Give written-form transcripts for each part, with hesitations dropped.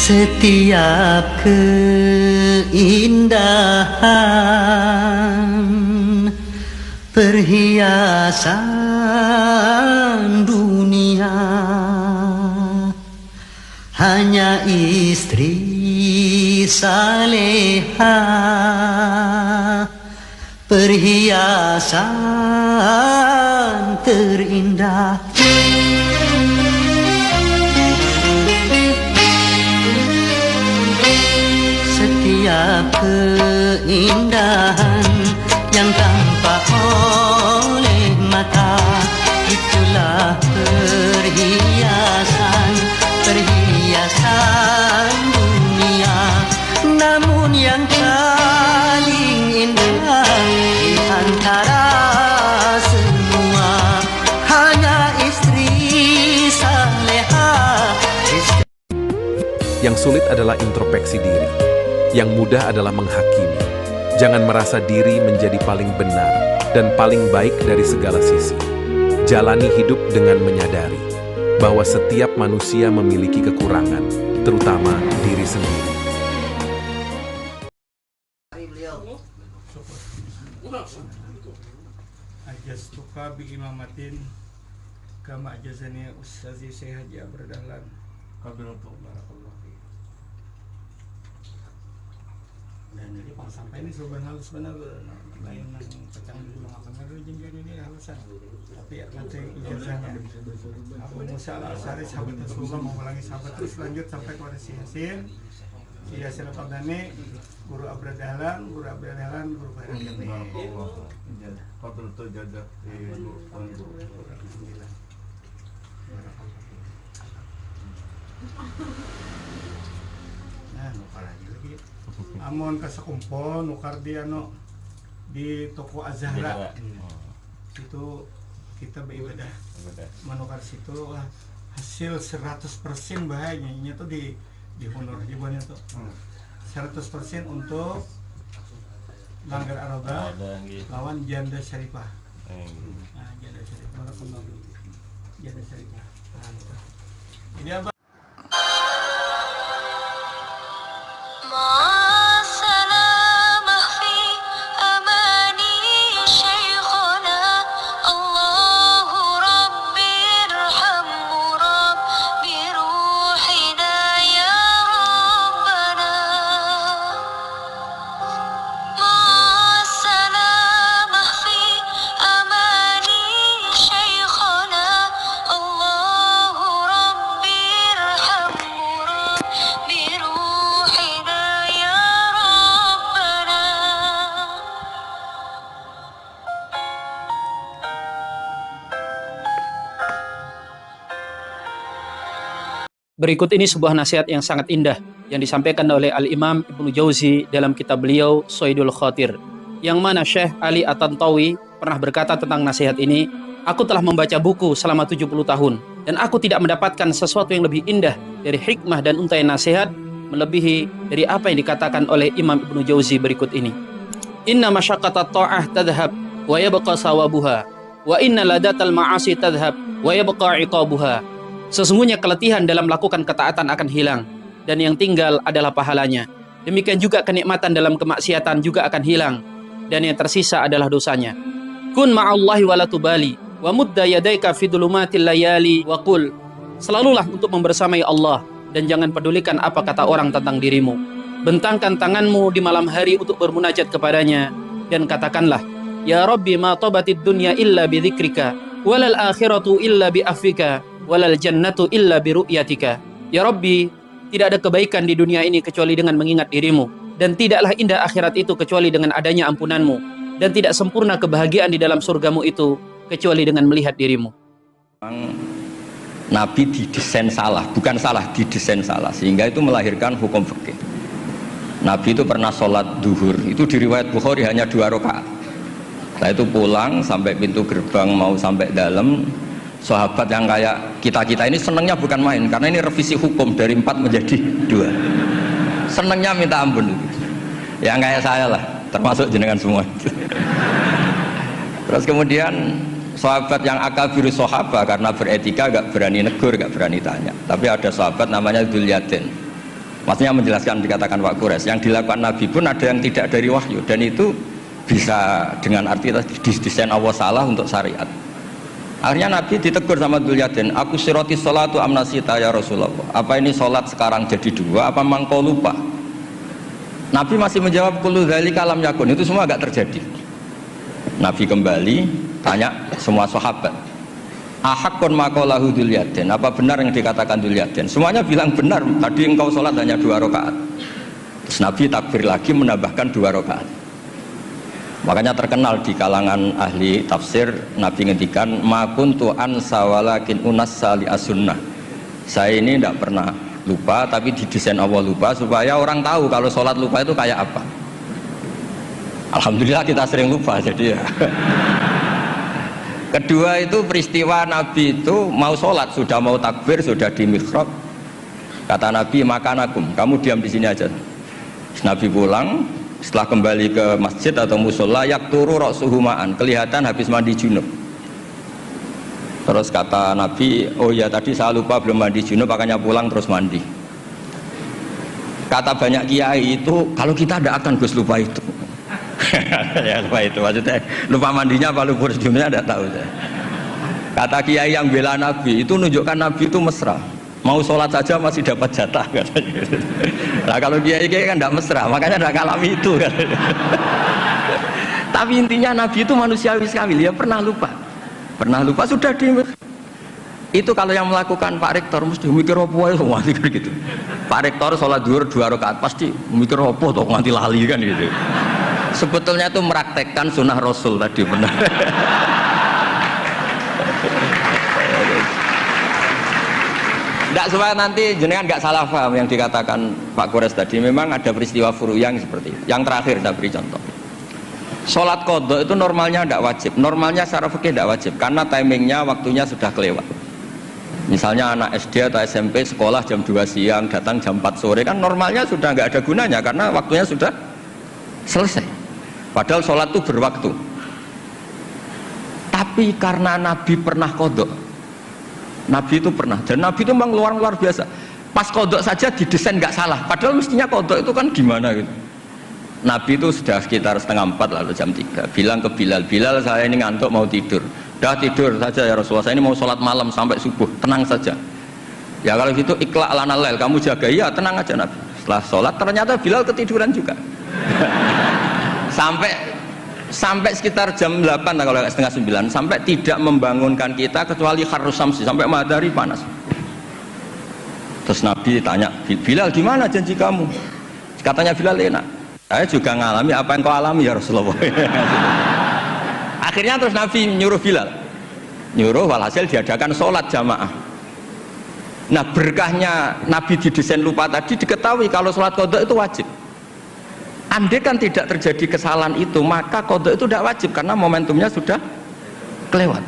Setiap keindahan perhiasan dunia hanya istri saleha, perhiasan terindah. Setiap keindahan yang tampak oleh mata, itulah perhiasan, perhiasan dunia. Namun yang paling indah di antara semua hanya istri saleha. Yang sulit adalah introspeksi diri, yang mudah adalah menghakimi. Jangan merasa diri menjadi paling benar dan paling baik dari segala sisi. Jalani hidup dengan menyadari bahwa setiap manusia memiliki kekurangan, terutama diri sendiri. Ajastuka bi imamatin kama ajazani ustazi Syekh Haji Abra Dahlan. Qabiltu barakallahu fiik. Dan jadi pas sampai ini sebenarnya halus benar lain yang pecah dulu makan dulu jadi ini halusan. Tapi ya nanti ijazahnya Abu Musa Al-Asy'ari sahabat Rasulullah mengulangi sahabat terus lanjut sampai kepada si Yasin. Si Yasin Al-Qadani, guru Abra Dahlan, guru Bahrul Jami. Qabiltu jadah alhamdulillah. Nah, nukar lagi. Amon kasakumpon, nukar di di toko Azhara. Itu kita beribadah menukar situ hasil 100% bahayanya tuh di honor ribuannya tuh 100% untuk Langgar Aroba lawan Janda Syarifah. Nah, Janda Syarifah Janda Syarifah. Nah, gitu. Ini apa? Berikut ini sebuah nasihat yang sangat indah yang disampaikan oleh Al-Imam Ibnu Jauzi dalam kitab beliau Saidul Khatir, yang mana Syekh Ali At-Tantawi pernah berkata tentang nasihat ini, "Aku telah membaca buku selama 70 tahun dan aku tidak mendapatkan sesuatu yang lebih indah dari hikmah dan untaian nasihat melebihi dari apa yang dikatakan oleh Imam Ibnu Jauzi berikut ini. Inna masyaqqatat ta'ah tadhhab wa yabqa sawabuha wa inna ladatal ma'asi tadhhab wa yabqa iqabuha." Sesungguhnya keletihan dalam melakukan ketaatan akan hilang, dan yang tinggal adalah pahalanya. Demikian juga kenikmatan dalam kemaksiatan juga akan hilang, dan yang tersisa adalah dosanya. Kun ma'allahi wa la tubali, wa mudda yadaika fi dhulumatil layali wa qul. Selalulah untuk membersamai Allah, dan jangan pedulikan apa kata orang tentang dirimu. Bentangkan tanganmu di malam hari untuk bermunajat kepadanya, dan katakanlah, Ya Rabbi ma tabatid dunya illa bi dzikrika, walal akhiratu illa bi afika, walal jannatu illa bi ru'yatika. Ya Rabbi, tidak ada kebaikan di dunia ini kecuali dengan mengingat dirimu, dan tidaklah indah akhirat itu kecuali dengan adanya ampunanmu, dan tidak sempurna kebahagiaan di dalam surgamu itu kecuali dengan melihat dirimu. Nabi didesain salah, bukan salah, didesain salah, sehingga itu melahirkan hukum fikih. Nabi itu pernah sholat duhur, itu di riwayat Bukhari hanya 2 rakaat. Setelah itu pulang sampai pintu gerbang mau sampai dalam, sahabat yang kayak kita-kita ini senangnya bukan main, karena ini revisi hukum dari 4 menjadi 2. Senangnya minta ampun. Yang kayak saya lah, termasuk jenengan semua. Terus kemudian sahabat yang akabir sahabat karena beretika gak berani negur, gak berani tanya. Tapi ada sahabat namanya Dzul Yadain. Maksudnya menjelaskan dikatakan Pak Quraisy, yang dilakukan Nabi pun ada yang tidak dari wahyu, dan itu bisa dengan arti desain Allah salah untuk syariat. Akhirnya Nabi ditegur sama Dzulyaden, aku siroti sholatu amnasita ya Rasulullah, apa ini sholat sekarang jadi dua, apa memang kau lupa? Nabi masih menjawab kullu dzalika lam yakun, itu semua agak terjadi. Nabi kembali tanya semua sahabat, ahakun maqalahu Dzulyaden, apa benar yang dikatakan Dzulyaden? Semuanya bilang benar, tadi engkau sholat hanya 2 rakaat. Terus Nabi takbir lagi menambahkan 2 rakaat. Makanya terkenal di kalangan ahli tafsir, Nabi ngendikan ma kuntu ansa walakin unassa li as-sunnah. Saya ini tidak pernah lupa, tapi didesain Allah lupa supaya orang tahu kalau sholat lupa itu kayak apa. Alhamdulillah kita sering lupa, jadi ya. Kedua itu peristiwa Nabi itu mau sholat, sudah mau takbir, sudah di mihrab. Kata Nabi, makanakum, kamu diam di sini aja. Nabi pulang, setelah kembali ke masjid atau musola, yakturu ra'suhu ma'an, kelihatan habis mandi junub. Terus kata Nabi, oh ya tadi saya lupa belum mandi junub, makanya pulang terus mandi. Kata banyak kiai itu, kalau kita tidak akan Gus lupa itu. Ya lupa itu, maksudnya lupa mandinya apa lupa junubnya tidak tahu. Kata kiai yang bela Nabi itu nunjukkan Nabi itu mesra, mau sholat saja masih dapat jatah katanya. Nah kalau kiai kan tidak mesra, makanya tidak ngalami itu kan. Tapi intinya Nabi itu manusiawi sekali, dia pernah lupa sudah di. Itu kalau yang melakukan Pak Rektor mesti mikir apa ya semua gitu. Pak Rektor sholat zuhur 2 rakaat pasti mikir apa toh nanti lali kan gitu. Sebetulnya itu meraktekkan sunnah Rasul tadi benar. Tidak supaya nanti jenengan nggak salah paham yang dikatakan Pak Quraisy tadi. Memang ada peristiwa furu yang seperti itu. Yang terakhir saya beri contoh. Sholat qadha itu normalnya tidak wajib. Normalnya secara fikih tidak wajib karena timingnya waktunya sudah kelewat. Misalnya anak SD atau SMP sekolah jam 2 siang datang jam 4 sore kan normalnya sudah nggak ada gunanya karena waktunya sudah selesai. Padahal sholat itu berwaktu. Tapi karena Nabi pernah qadha, Nabi itu pernah, dan Nabi itu memang luar biasa. Pas qadha saja didesain nggak salah. Padahal mestinya qadha itu kan gimana gitu. Nabi itu sudah sekitar 3:30 lalu jam 3 bilang ke Bilal, Bilal saya ini ngantuk mau tidur. Dah tidur saja ya Rasulullah, saya ini mau sholat malam sampai subuh, tenang saja. Ya kalau gitu ikhla' lana lail, kamu jaga, iya tenang aja Nabi. Setelah sholat ternyata Bilal ketiduran juga. sampai sekitar jam 8 kalau 8:30 sampai tidak membangunkan kita kecuali harus samsi, sampai matahari panas. Terus Nabi tanya, Bilal gimana janji kamu? Katanya Bilal enak. Saya juga ngalami apa yang kau alami ya Rasulullah. Akhirnya terus Nabi nyuruh Bilal, nyuruh walhasil diadakan sholat jamaah. Nah berkahnya Nabi didesain lupa tadi diketahui kalau sholat qadha itu wajib. Andai kan tidak terjadi kesalahan itu, maka qadha itu tidak wajib karena momentumnya sudah kelewat.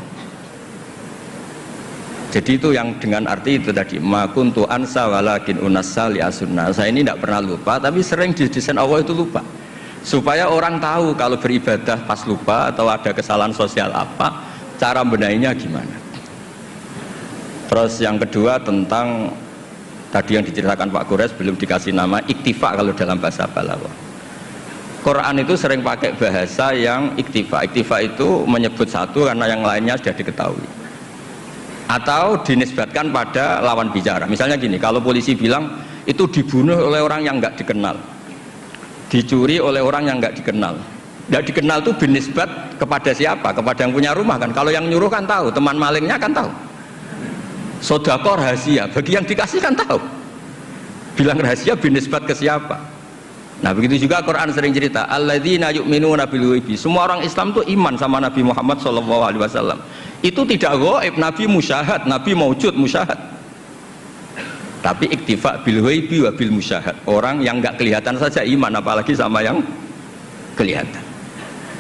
Jadi itu yang dengan arti itu tadi, ma kuntu ansa walakin unassa li as-sunnah. Saya ini tidak pernah lupa, tapi sering didesain Allah itu lupa. Supaya orang tahu kalau beribadah pas lupa atau ada kesalahan sosial apa, cara benahinya gimana. Terus yang kedua tentang tadi yang diceritakan Pak Quraisy belum dikasih nama iktifa kalau dalam bahasa Balaghah. Quran itu sering pakai bahasa yang iktifa. Iktifa itu menyebut satu karena yang lainnya sudah diketahui. Atau dinisbatkan pada lawan bicara. Misalnya gini, kalau polisi bilang itu dibunuh oleh orang yang nggak dikenal, dicuri oleh orang yang nggak dikenal. Nggak dikenal itu binisbat kepada siapa? Kepada yang punya rumah kan. Kalau yang nyuruh kan tahu, teman malingnya kan tahu. Sodako rahasia, bagi yang dikasih kan tahu. Bilang rahasia binisbat ke siapa? Nah begitu juga Quran sering cerita alladzina yu'minuna bil ghaibi. Semua orang Islam itu iman sama Nabi Muhammad SAW. Itu tidak ghaib, Nabi musyahad, Nabi maujud musyahad. Tapi iktifa bil ghaibi wa bil musyahad. Orang yang nggak kelihatan saja iman, apalagi sama yang kelihatan.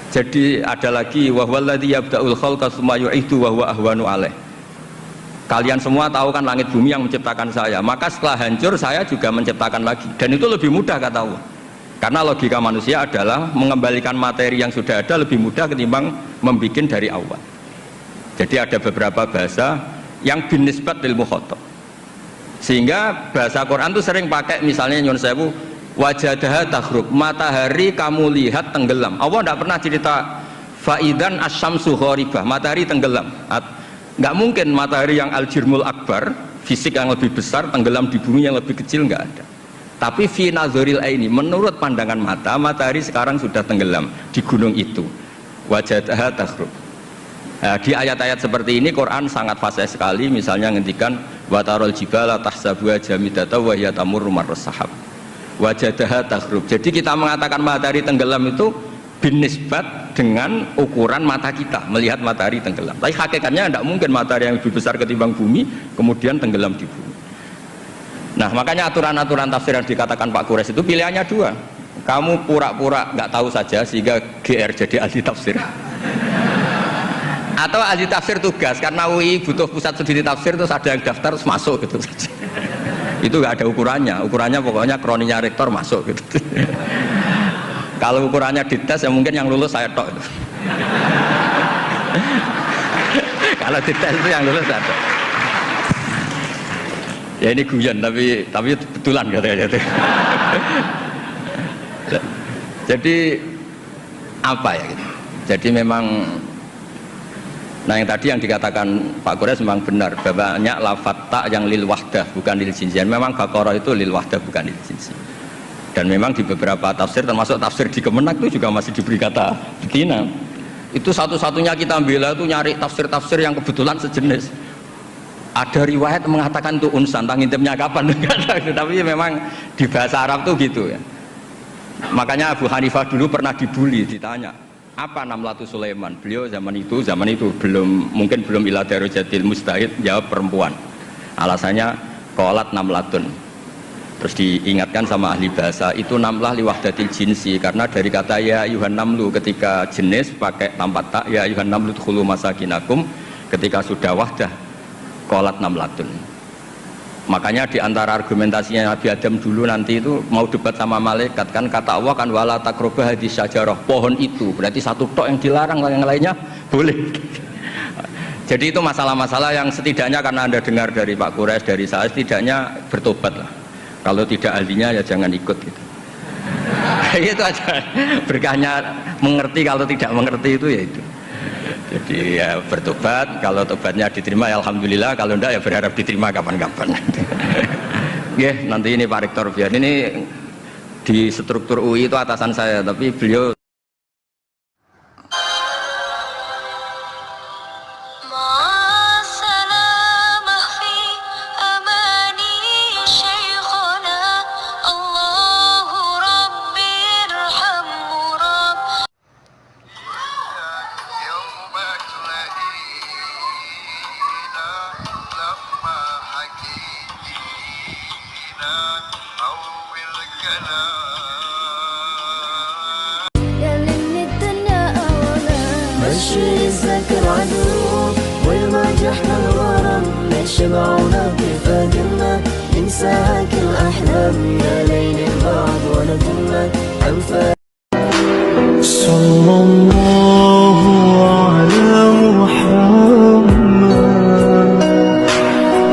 Jadi ada lagi wa huwallazi yabda'ul khalqa tsumma yu'idu wa huwa ahwanu alaih. Kalian semua tahu kan langit bumi yang menciptakan saya, maka setelah hancur saya juga menciptakan lagi, dan itu lebih mudah kata Allah. Karena logika manusia adalah mengembalikan materi yang sudah ada lebih mudah ketimbang membuat dari awal. Jadi ada beberapa bahasa yang binisbat lil mukhatab. Sehingga bahasa Quran tuh sering pakai misalnya nyun sewu wajadaha taghrub, matahari kamu lihat tenggelam. Allah tidak pernah cerita faidan asyamsu gharibah, matahari tenggelam. Nggak mungkin matahari yang al-jirmul akbar, fisik yang lebih besar tenggelam di bumi yang lebih kecil, nggak ada. Tapi fi nazaril aini, menurut pandangan mata, matahari sekarang sudah tenggelam di gunung itu. Wajadaha taghrub. Nah, di ayat-ayat seperti ini Quran sangat fasih sekali, misalnya ngendikan watarol jibala tahsabuha jamidata wa hiya tamurru marras sahab. Wajadaha taghrub. Jadi kita mengatakan matahari tenggelam itu binisbat dengan ukuran mata kita melihat matahari tenggelam. Tapi hakikatnya tidak mungkin matahari yang lebih besar ketimbang bumi kemudian tenggelam di bumi. Nah, makanya aturan-aturan tafsir yang dikatakan Pak Quraisy itu pilihannya dua. Kamu pura-pura nggak tahu saja sehingga GR jadi ahli tafsir. Atau ahli tafsir tugas, karena UI butuh pusat studi tafsir, terus ada yang daftar terus masuk gitu saja. Itu nggak ada ukurannya pokoknya kroninya rektor masuk gitu. Kalau ukurannya dites ya mungkin yang lulus saya tok itu. Kalau dites itu yang lulus saya tok. Ya ini guyon tapi betulan katanya. Jadi apa ya gitu. Jadi memang nah yang tadi yang dikatakan Pak Quraisy memang benar, banyak lafadz ta yang lil wahdah bukan lil jinsi. Memang Baqarah itu lil wahdah bukan lil jinsi. Dan memang di beberapa tafsir termasuk tafsir di Kemenak itu juga masih diberi kata betina. Itu satu-satunya kita bela itu nyari tafsir-tafsir yang kebetulan sejenis. Ada riwayat mengatakan itu unsan, ngintipnya kapan tapi memang di bahasa Arab tuh gitu ya. Makanya Abu Hanifah dulu pernah dibully, ditanya apa Namlatu Sulaiman. Beliau zaman itu mungkin belum ila darajatil mustahid, jawab perempuan. Alasannya qalat namlatun. Terus diingatkan sama ahli bahasa, itu namlah liwahdatil jinsi, karena dari kata ya ayuhan namlu ketika jenis pakai tanpa tak, ya ayuhan namlu dkhulu masakinakum, ketika sudah wahdah qalat namlatun. Makanya di antara argumentasinya Nabi Adam dulu nanti itu mau debat sama malaikat, kan kata Allah kan wala taqrabah hadis syajarah, pohon itu berarti satu tok yang dilarang, yang lainnya boleh. Jadi itu masalah-masalah yang setidaknya karena Anda dengar dari Pak Quraisy, dari saya, setidaknya bertobat lah. Kalau tidak ahlinya ya jangan ikut gitu. Itu aja berkahnya mengerti, kalau tidak mengerti itu ya itu. Jadi ya bertobat, kalau tobatnya diterima ya alhamdulillah, kalau enggak ya berharap diterima kapan-kapan. Nggih, nanti ini Pak Rektor biar ini di struktur UI itu atasan saya, tapi beliau عزك العدو والمجحنا الغرام نشبعنا بفقرنا ننساك الأحلام يا ليل البعض ونتمة أنفاس صلى الله على محمد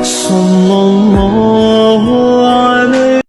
صلى الله عليه.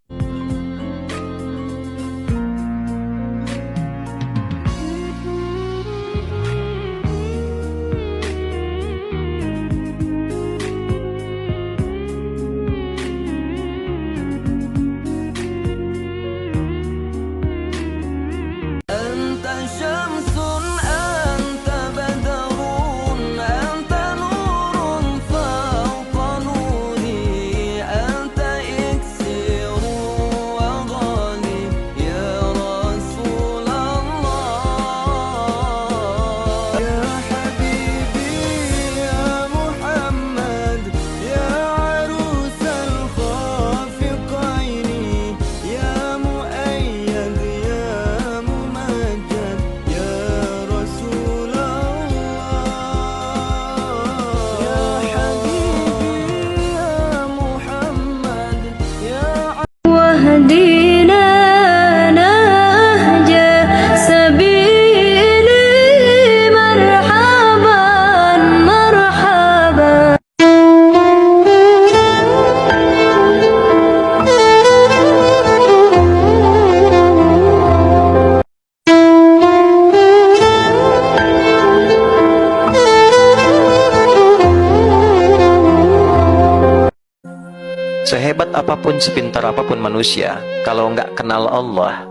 apapun, sepintar apapun manusia, kalau nggak kenal Allah,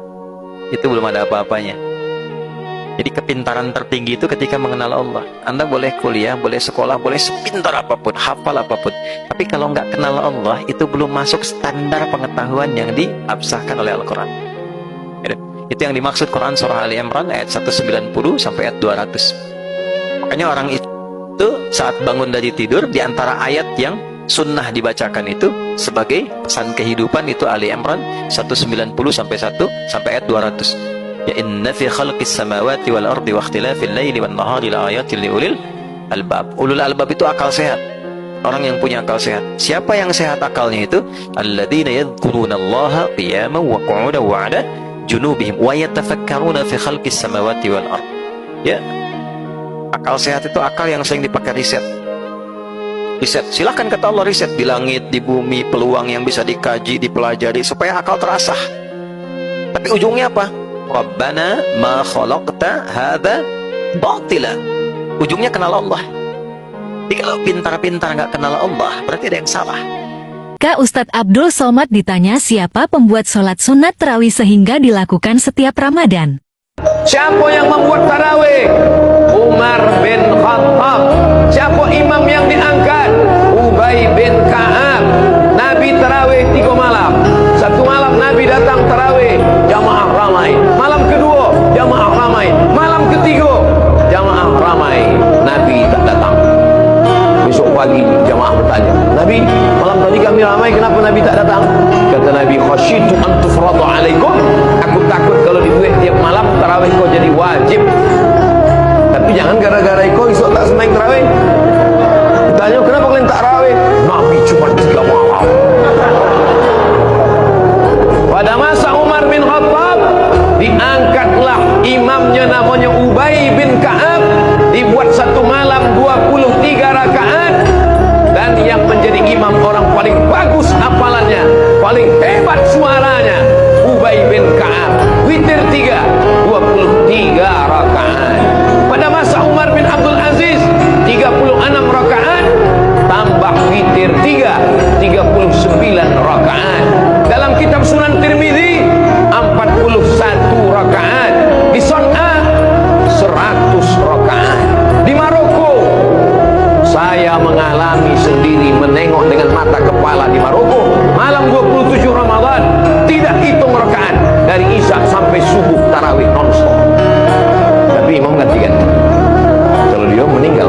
itu belum ada apa-apanya. Jadi kepintaran tertinggi itu ketika mengenal Allah. Anda boleh kuliah, boleh sekolah, boleh sepintar apapun, hafal apapun, tapi kalau nggak kenal Allah, itu belum masuk standar pengetahuan yang diabsahkan oleh Al-Quran. Itu yang dimaksud Quran surah Ali Imran ayat 190 sampai ayat 200. Makanya orang itu saat bangun dari tidur, di antara ayat yang sunnah dibacakan itu sebagai pesan kehidupan itu Ali Imran 190 sampai ayat 200. Ya inna fi khalqis samawati wal ardi wa ikhtilafil laili wan nahari la ayatin liulil albab. Ulul albab itu akal sehat. Orang yang punya akal sehat. Siapa yang sehat akalnya itu? Alladzina yadhkurunallaha qiyaman wa qu'udan wa 'ala junubihim wa yatafakkaruna fi khalqis samawati wal ard. Ya. Akal sehat itu akal yang sering dipakai riset. Riset, silahkan kata Allah riset di langit, di bumi, peluang yang bisa dikaji, dipelajari supaya akal terasah. Tapi ujungnya apa? Rabbana ma khalaqta hadza batila. Ujungnya kenal Allah. Jadi kalau pintar-pintar nggak kenal Allah, berarti ada yang salah. Kak Ustadz Abdul Somad ditanya siapa pembuat sholat sunat tarawih sehingga dilakukan setiap Ramadan. Siapa yang membuat tarawih? Umar bin Khattab. Siapa imam yang diangkat? Ubay bin Ka'ab. Nabi tarawih 3 malam. Satu malam Nabi datang tarawih, jamaah ramai. Malam kedua, jamaah ramai. Malam ketiga, jamaah ramai. Nabi tak datang. Besok pagi jamaah bertanya, Nabi, malam tadi kami ramai, kenapa Nabi tak datang? Kata Nabi, khasyitu an tufradu alaikum. Aku takut kalau dibuat tiap malam tarawih kau jadi wajib. Tapi jangan gara-gara kau esok tak senang tarawih. Tanya, kenapa kalian tak tarawih? Nabi cuma 3 malam. Pada masa Umar bin Khattab, diangkatlah imamnya namanya Ubay bin Ka'ab, dibuat satu malam 23 rakaat, dan yang menjadi imam orang paling bagus hafalannya, paling hebat suaranya, Ubay bin Ka'ab. Witir 3, 23 rakaat. Pada masa Umar bin Abdul Aziz, 36 rakaat, tambah witir 3, 39 rakaat. Dalam kitab Sunan Tirmidzi 41 rakaat. Di Son'a 100 rakaat. Di Maroko saya mengalami sendiri, menengok dengan mata kepala di Maroko, malam 27 Ramadan tidak hitung rakaat, dari Isya sampai subuh tarawih non-stop. Tapi imam ganti-ganti. Kalau dia meninggal.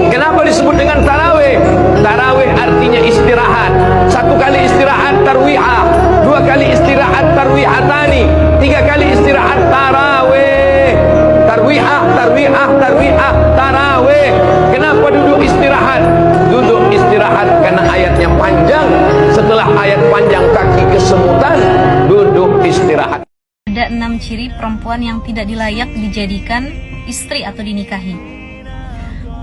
Kenapa disebut dengan tarawih? Tarawih artinya istirahat. 1 kali istirahat tarwihah, 2 kali istirahat tarwihatani, 3 kali istirahat tarawih. Tarwihah, tarwihah, tarwihah, tarawih. Kenapa duduk istirahat? Duduk istirahat karena ayatnya panjang. Setelah ayat panjang kaki kesemutan, duduk istirahat. Ada 6 ciri perempuan yang tidak dilayak dijadikan istri atau dinikahi.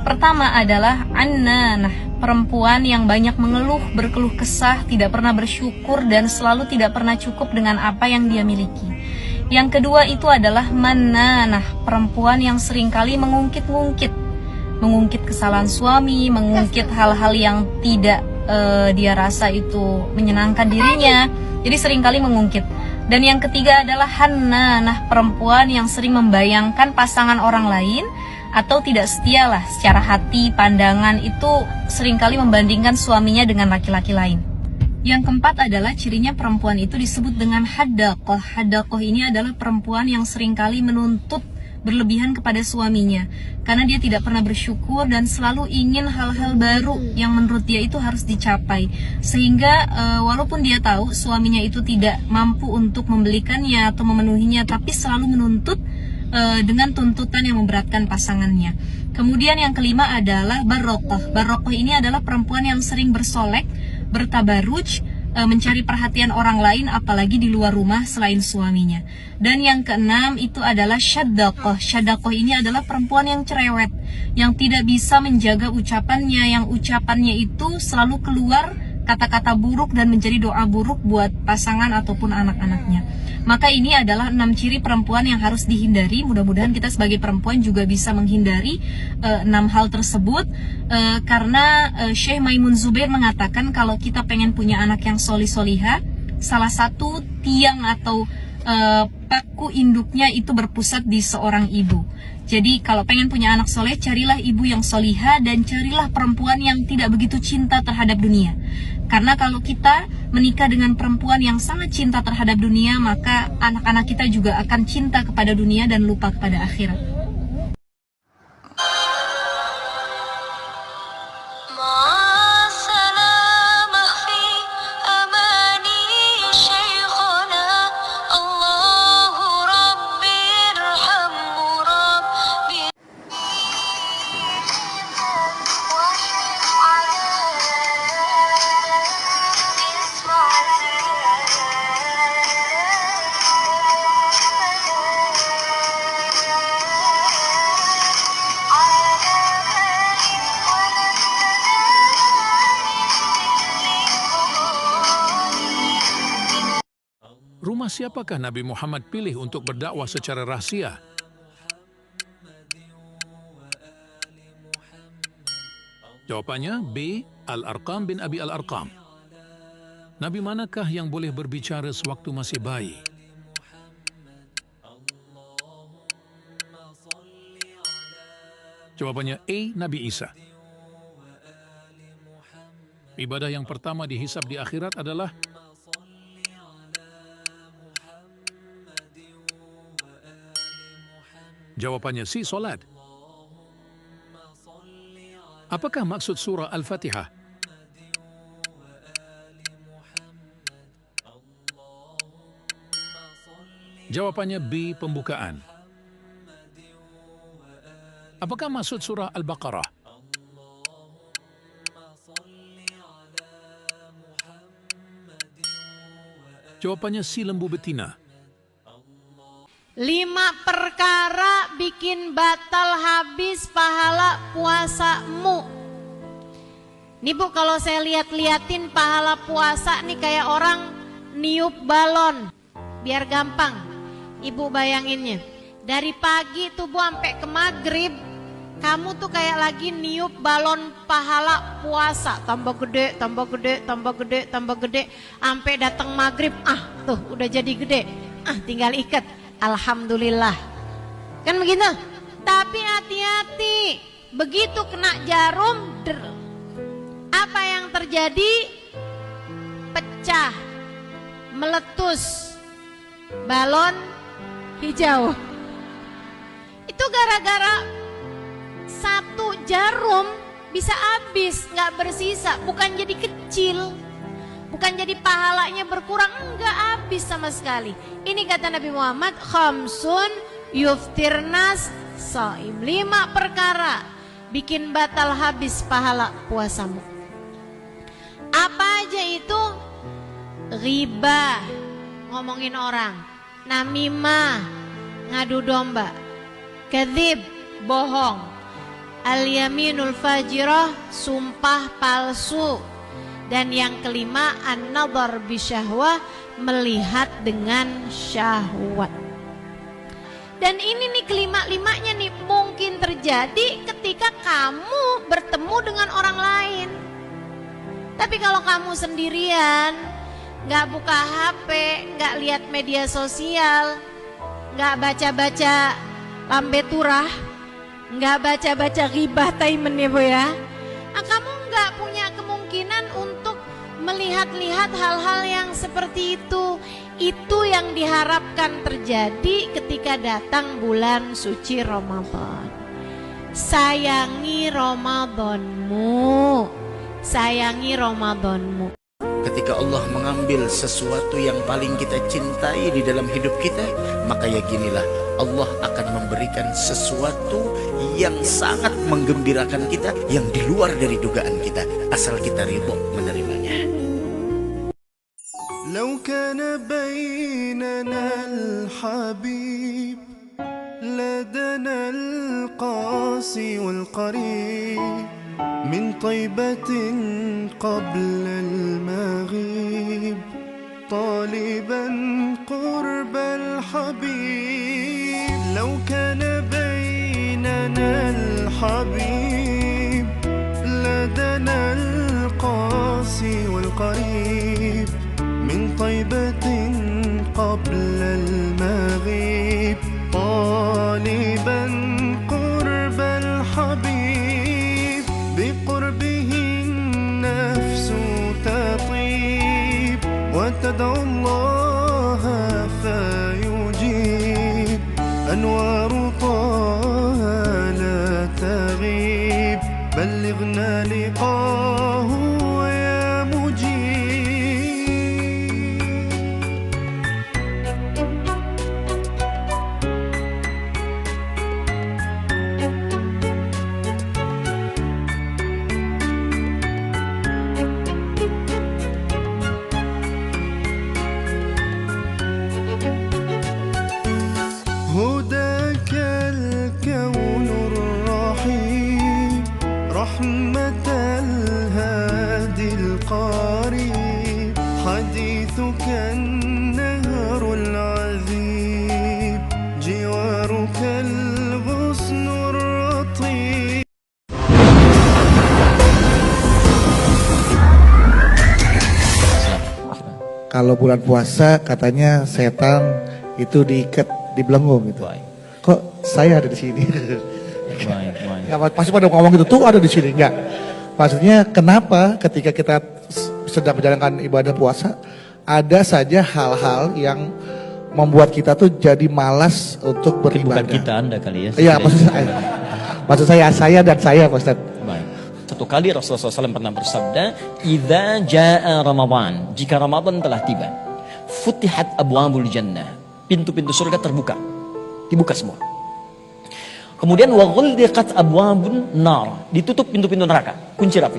Pertama adalah annanah, perempuan yang banyak mengeluh, berkeluh kesah, tidak pernah bersyukur, dan selalu tidak pernah cukup dengan apa yang dia miliki. Yang kedua itu adalah mannanah, perempuan yang seringkali mengungkit kesalahan suami, mengungkit hal-hal yang tidak dia rasa itu menyenangkan dirinya, jadi seringkali mengungkit. Dan yang ketiga adalah hannanah, perempuan yang sering membayangkan pasangan orang lain atau tidak setia lah secara hati, pandangan, itu seringkali membandingkan suaminya dengan laki-laki lain. Yang keempat adalah cirinya perempuan itu disebut dengan haddaqah. Haddaqah ini adalah perempuan yang seringkali menuntut berlebihan kepada suaminya karena dia tidak pernah bersyukur dan selalu ingin hal-hal baru yang menurut dia itu harus dicapai, sehingga walaupun dia tahu suaminya itu tidak mampu untuk membelikannya atau memenuhinya, tapi selalu menuntut dengan tuntutan yang memberatkan pasangannya. Kemudian yang kelima adalah barokah. Barokah ini adalah perempuan yang sering bersolek, bertabaruj, mencari perhatian orang lain apalagi di luar rumah selain suaminya. Dan yang keenam itu adalah syaddaqah. Syaddaqah ini adalah perempuan yang cerewet, yang tidak bisa menjaga ucapannya, yang ucapannya itu selalu keluar kata-kata buruk dan menjadi doa buruk buat pasangan ataupun anak-anaknya. Maka ini adalah 6 ciri perempuan yang harus dihindari. Mudah-mudahan kita sebagai perempuan juga bisa menghindari 6 hal tersebut, karena Syekh Maimun Zubair mengatakan kalau kita pengen punya anak yang solih-solihah, salah satu tiang atau paku induknya itu berpusat di seorang ibu. Jadi kalau pengen punya anak soleh, carilah ibu yang solihah dan carilah perempuan yang tidak begitu cinta terhadap dunia. Karena kalau kita menikah dengan perempuan yang sangat cinta terhadap dunia, maka anak-anak kita juga akan cinta kepada dunia dan lupa kepada akhirat. Rumah siapakah Nabi Muhammad pilih untuk berdakwah secara rahasia? Jawabannya B. Al-Arqam bin Abi Al-Arqam. Nabi manakah yang boleh berbicara sewaktu masih bayi? Jawabannya A. Nabi Isa. Ibadah yang pertama dihisab di akhirat adalah jawabannya C. Solat. Apakah maksud surah Al-Fatihah? Jawabannya B. Pembukaan. Apakah maksud surah Al-Baqarah? Jawabannya C. Lembu betina. 5 perkara bikin batal habis pahala puasamu. Nih Bu, kalau saya liatin pahala puasa nih kayak orang niup balon. Biar gampang Ibu bayanginnya. Dari pagi tuh Bu sampai ke maghrib, kamu tuh kayak lagi niup balon pahala puasa. Tambah gede, tambah gede, tambah gede, tambah gede. Sampai datang maghrib, tuh udah jadi gede. Tinggal ikat. Alhamdulillah. Kan begitu? Tapi hati-hati, begitu kena jarum, apa yang terjadi? Pecah, meletus, balon hijau. Itu gara-gara 1 jarum bisa habis, nggak bersisa. Bukan jadi kecil, bukan jadi pahalanya berkurang, enggak, habis sama sekali. Ini kata Nabi Muhammad, khamsun yuftirnas saim. 5 perkara bikin batal habis pahala puasamu. Apa aja itu? Riba, ngomongin orang. Namimah, ngadu domba. Kadzib, bohong. Al-yaminul fajirah, sumpah palsu. Dan yang kelima, an-nadhar bisyahwah, melihat dengan syahwat. Dan ini nih kelima-limanya nih mungkin terjadi ketika kamu bertemu dengan orang lain. Tapi kalau kamu sendirian, nggak buka HP, nggak lihat media sosial, nggak baca-baca lambe turah, nggak baca-baca ghibah taimen ya Bu ya, kamu nggak punya kemungkinan untuk melihat-lihat hal-hal yang seperti itu. Itu yang diharapkan terjadi ketika datang bulan suci Ramadan. Sayangi Ramadanmu, sayangi Ramadanmu. Ketika Allah mengambil sesuatu yang paling kita cintai di dalam hidup kita, maka yakinilah Allah akan memberikan sesuatu yang sangat menggembirakan kita, yang di luar dari dugaan kita, asal kita ridho menerimanya. لو كان بيننا الحبيب لدنا القاسي والقريب من طيبة قبل المغيب طالبا قرب الحبيب لو كان بيننا الحبيب لدنا القاسي والقريب من طيبة قبل المغيب طالبا قرب الحبيب بقربه النفس تطيب وتدعو الله فيجيب أنوار طه لا تغيب بلغنا لقاه يا مجيب هداك الكون الرحيم رحمة الهادي القريب حديثك النهر العذيب جوارك الغصن الرطيب. Kalau bulan puasa katanya setan itu diikat di belenggu gitu. Kok saya ada di sini? Ya, pasti pada ngomong gitu, tuh ada di sini, enggak. Maksudnya kenapa ketika kita sedang menjalankan ibadah puasa, ada saja hal-hal yang membuat kita tuh jadi malas untuk beribadah. Bukan kita, Anda kali ya. Iya, maksud saya dan saya, Pak Ustaz. Baik. Satu kali Rasulullah SAW pernah bersabda, "Idza jaa Ramadan," jika Ramadan telah tiba, futihat abwabul jannah, pintu-pintu surga terbuka, dibuka semua. Kemudian wa ghulliqat abwabun nar, ditutup pintu-pintu neraka, kunci rapi.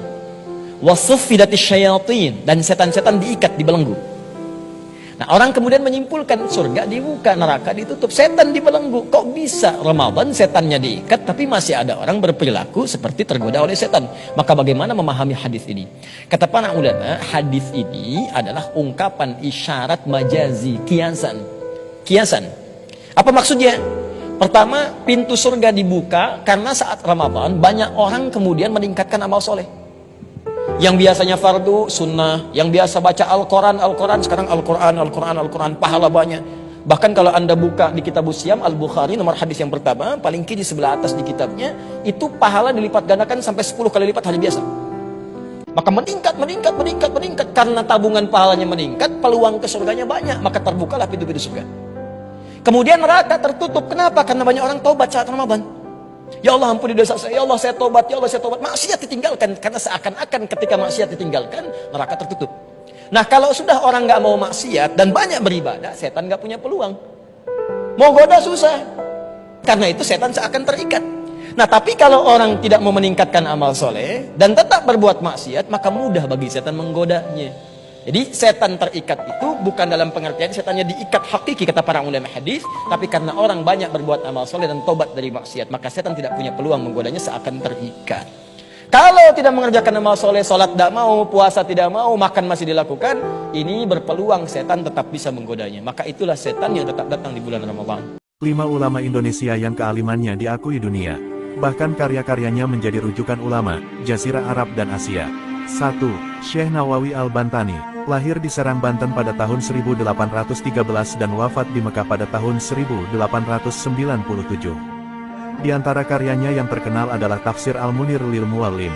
Wa suffidatis syayatin, dan setan-setan diikat, dibelenggu. Nah, orang kemudian menyimpulkan surga dibuka, neraka ditutup, setan dibelenggu. Kok bisa Ramadan setannya diikat tapi masih ada orang berperilaku seperti tergoda oleh setan? Maka bagaimana memahami hadis ini? Kata para ulama, hadis ini adalah ungkapan isyarat majazi, kiasan. Kiasan. Apa maksudnya? Pertama, pintu surga dibuka karena saat Ramadan banyak orang kemudian meningkatkan amal soleh. Yang biasanya fardu, sunnah, yang biasa baca Al-Quran, sekarang Al-Quran, pahala banyak. Bahkan kalau Anda buka di kitab Usyam, Al-Bukhari, nomor hadis yang pertama, paling kiri sebelah atas di kitabnya, itu pahala dilipat gandakan sampai 10 kali lipat hari biasa. Maka meningkat. Karena tabungan pahalanya meningkat, peluang ke surganya banyak, maka terbukalah pintu-pintu surga. Kemudian neraka tertutup. Kenapa? Karena banyak orang taubat saat Ramadan. Ya Allah, ampuni dosa saya. Ya Allah, saya tobat. Ya Allah, saya tobat. Maksiat ditinggalkan. Karena seakan-akan ketika maksiat ditinggalkan, neraka tertutup. Nah, kalau sudah orang nggak mau maksiat dan banyak beribadah, setan nggak punya peluang. Mau goda susah. Karena itu setan seakan terikat. Nah, tapi kalau orang tidak mau meningkatkan amal soleh dan tetap berbuat maksiat, maka mudah bagi setan menggodanya. Jadi setan terikat itu bukan dalam pengertian setannya diikat hakiki kata para ulama hadis, tapi karena orang banyak berbuat amal soleh dan tobat dari maksiat, maka setan tidak punya peluang menggodanya seakan terikat. Kalau tidak mengerjakan amal soleh, sholat tidak mau, puasa tidak mau, makan masih dilakukan, ini berpeluang setan tetap bisa menggodanya. Maka itulah setan yang tetap datang di bulan Ramadan. 5 ulama Indonesia yang kealimannya diakui dunia. Bahkan karya-karyanya menjadi rujukan ulama, Jazirah Arab dan Asia. 1. Syekh Nawawi Al-Bantani, lahir di Serang, Banten pada tahun 1813 dan wafat di Mekah pada tahun 1897. Di antara karyanya yang terkenal adalah Tafsir Al-Munir lil Muallim.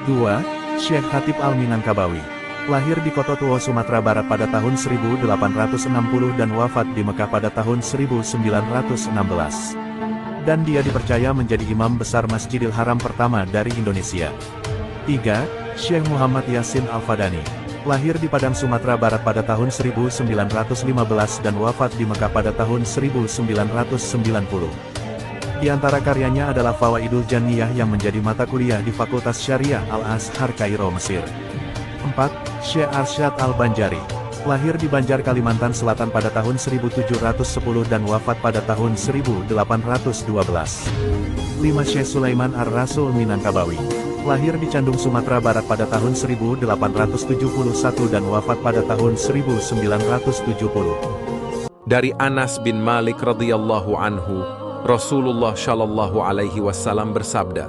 2. Syekh Hatib Al-Minangkabawi, lahir di Kota Tua, Sumatera Barat pada tahun 1860 dan wafat di Mekah pada tahun 1916. Dan dia dipercaya menjadi imam besar Masjidil Haram pertama dari Indonesia. 3. Syekh Muhammad Yasin Al-Fadani, lahir di Padang, Sumatera Barat pada tahun 1915 dan wafat di Mekah pada tahun 1990. Di antara karyanya adalah Fawaidul Janniyah yang menjadi mata kuliah di Fakultas Syariah Al-Azhar Kairo, Mesir. 4. Syekh Arsyad Al-Banjari, lahir di Banjar, Kalimantan Selatan pada tahun 1710 dan wafat pada tahun 1812. 5. Syekh Sulaiman Ar-Rasul Minangkabawi, Lahir di Candung, Sumatera Barat pada tahun 1871 dan wafat pada tahun 1970. Dari Anas bin Malik radhiyallahu anhu, Rasulullah shallallahu alaihi wasallam bersabda,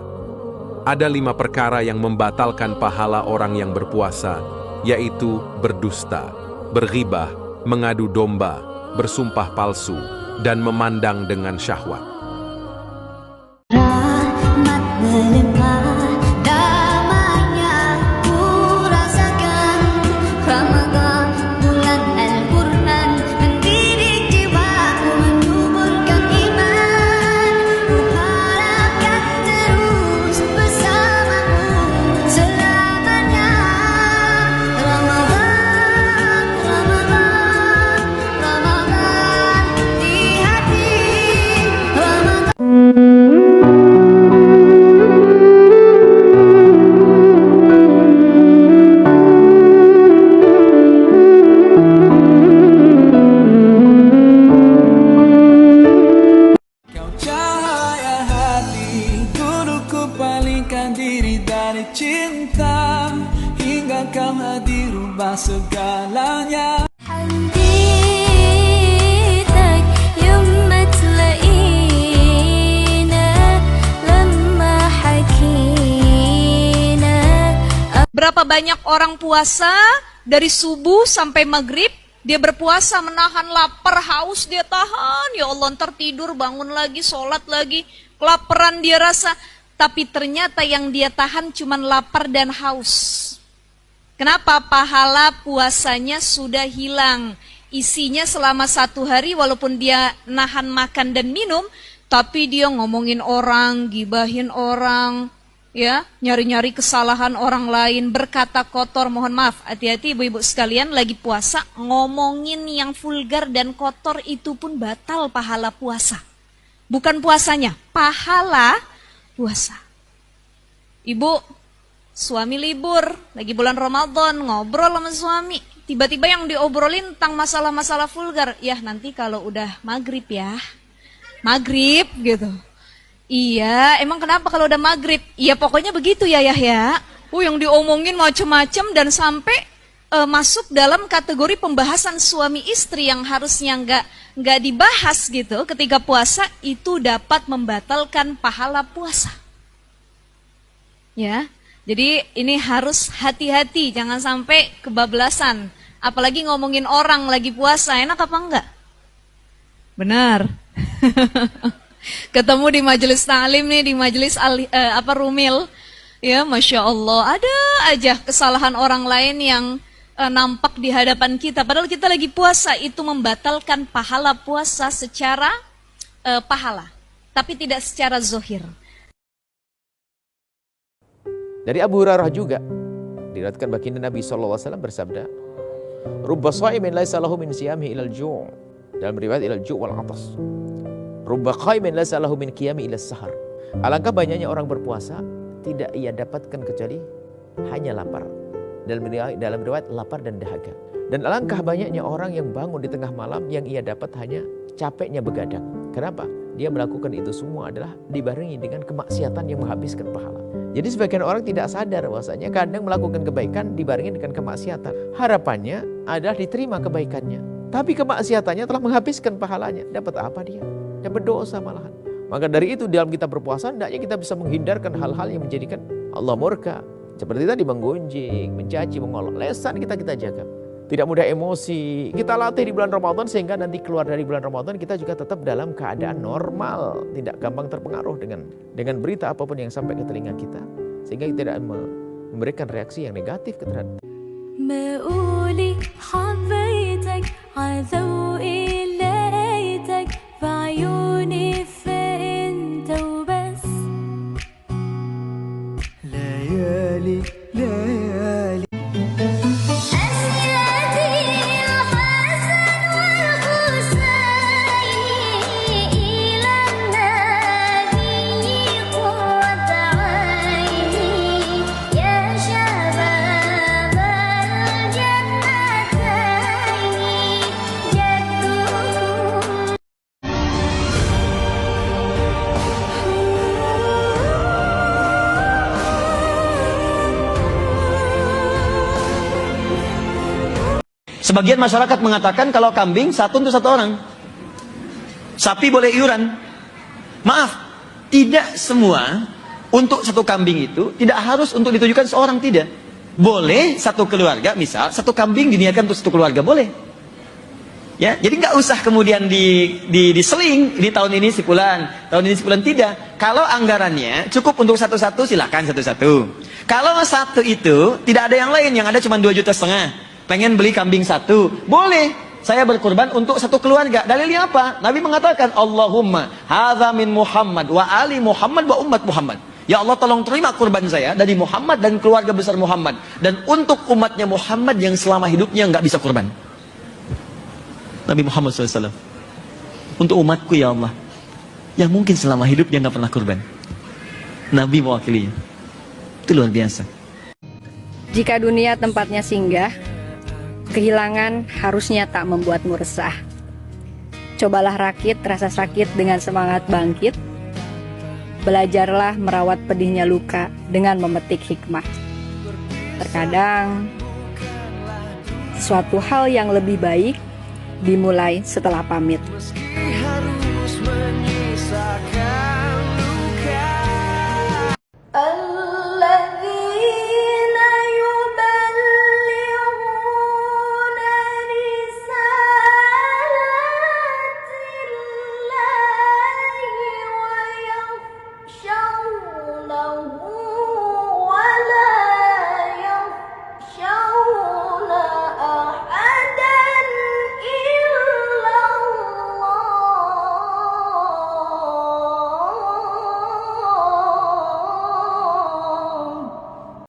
ada 5 perkara yang membatalkan pahala orang yang berpuasa, yaitu berdusta, berghibah, mengadu domba, bersumpah palsu, dan memandang dengan syahwat. Segalanya. Berapa banyak orang puasa dari subuh sampai maghrib, dia berpuasa menahan lapar, haus dia tahan, ya Allah ntar tidur, bangun lagi, sholat lagi, kelaparan dia rasa, tapi ternyata yang dia tahan cuman lapar dan haus. Kenapa? Pahala puasanya sudah hilang. Isinya selama 1 hari walaupun dia nahan makan dan minum, tapi dia ngomongin orang, gibahin orang, ya, nyari-nyari kesalahan orang lain, berkata kotor. Mohon maaf, hati-hati ibu-ibu sekalian, lagi puasa ngomongin yang vulgar dan kotor itu pun batal pahala puasa. Bukan puasanya, pahala puasa. Ibu, suami libur, lagi bulan Ramadan, ngobrol sama suami. Tiba-tiba yang diobrolin tentang masalah-masalah vulgar. Ya nanti kalau udah maghrib ya. Maghrib gitu. Iya, emang kenapa kalau udah maghrib? Iya pokoknya begitu ya Yahya. Yang diomongin macem-macem dan sampai masuk dalam kategori pembahasan suami istri yang harusnya nggak dibahas gitu. Ketika puasa itu dapat membatalkan pahala puasa. Ya. Jadi ini harus hati-hati, jangan sampai kebablasan. Apalagi ngomongin orang lagi puasa, enak apa enggak? Benar. Ketemu di majelis ta'lim nih, di majelis Rumil. Ya, Masya Allah, ada aja kesalahan orang lain yang nampak di hadapan kita. Padahal kita lagi puasa, itu membatalkan pahala puasa secara pahala. Tapi tidak secara zohir. Dari Abu Hurairah juga diriwayatkan baginda Nabi SAW bersabda, "Rubba sha'imin laisa lahu min siyamihi ilal ju'." Dalam riwayat ilal ju' wal 'atas. "Rubba qaimin laisa lahu min qiyami ila sahar." Alangkah banyaknya orang berpuasa tidak ia dapatkan kecuali hanya lapar. Dalam riwayat lapar dan dahaga. Dan alangkah banyaknya orang yang bangun di tengah malam yang ia dapat hanya capeknya begadang. Kenapa? Dia melakukan itu semua adalah dibarengi dengan kemaksiatan yang menghabiskan pahala. Jadi sebagian orang tidak sadar bahwasanya kadang melakukan kebaikan dibarengi dengan kemaksiatan. Harapannya adalah diterima kebaikannya. Tapi kemaksiatannya telah menghabiskan pahalanya. Dapat apa dia? Dapat dosa malahan. Maka dari itu dalam kita berpuasa, hendaknya kita bisa menghindarkan hal-hal yang menjadikan Allah murka. Seperti tadi menggunjing, mencaci, mengolok. Lesan kita jaga. Tidak mudah emosi. Kita latih di bulan Ramadan sehingga nanti keluar dari bulan Ramadan kita juga tetap dalam keadaan normal. Tidak gampang terpengaruh dengan berita apapun yang sampai ke telinga kita. Sehingga kita tidak memberikan reaksi yang negatif terhadap. Sebagian masyarakat mengatakan kalau kambing satu untuk satu orang, sapi boleh iuran. Maaf, tidak semua untuk satu kambing itu tidak harus untuk ditujukan seorang, tidak. Boleh satu keluarga, misal satu kambing diniatkan untuk satu keluarga, boleh. Ya, jadi nggak usah kemudian diseling, ini tahun ini sebulan, tahun ini sebulan, tidak. Kalau anggarannya cukup untuk satu-satu, silakan satu-satu. Kalau satu itu tidak ada yang lain, yang ada cuma 2,5 juta, pengen beli kambing satu, boleh. Saya berkurban untuk satu keluarga. Dalilnya apa? Nabi mengatakan, Allahumma hadza min Muhammad wa ali Muhammad wa umat Muhammad. Ya Allah, tolong terima kurban saya dari Muhammad dan keluarga besar Muhammad, dan untuk umatnya Muhammad yang selama hidupnya nggak bisa kurban. Nabi Muhammad SAW, untuk umatku ya Allah, yang mungkin selama hidup dia nggak pernah kurban, Nabi mewakilinya. Itu luar biasa. Jika dunia tempatnya singgah, kehilangan harusnya tak membuatmu resah. Cobalah rakit rasa sakit dengan semangat bangkit. Belajarlah merawat pedihnya luka dengan memetik hikmah. Terkadang, suatu hal yang lebih baik dimulai setelah pamit.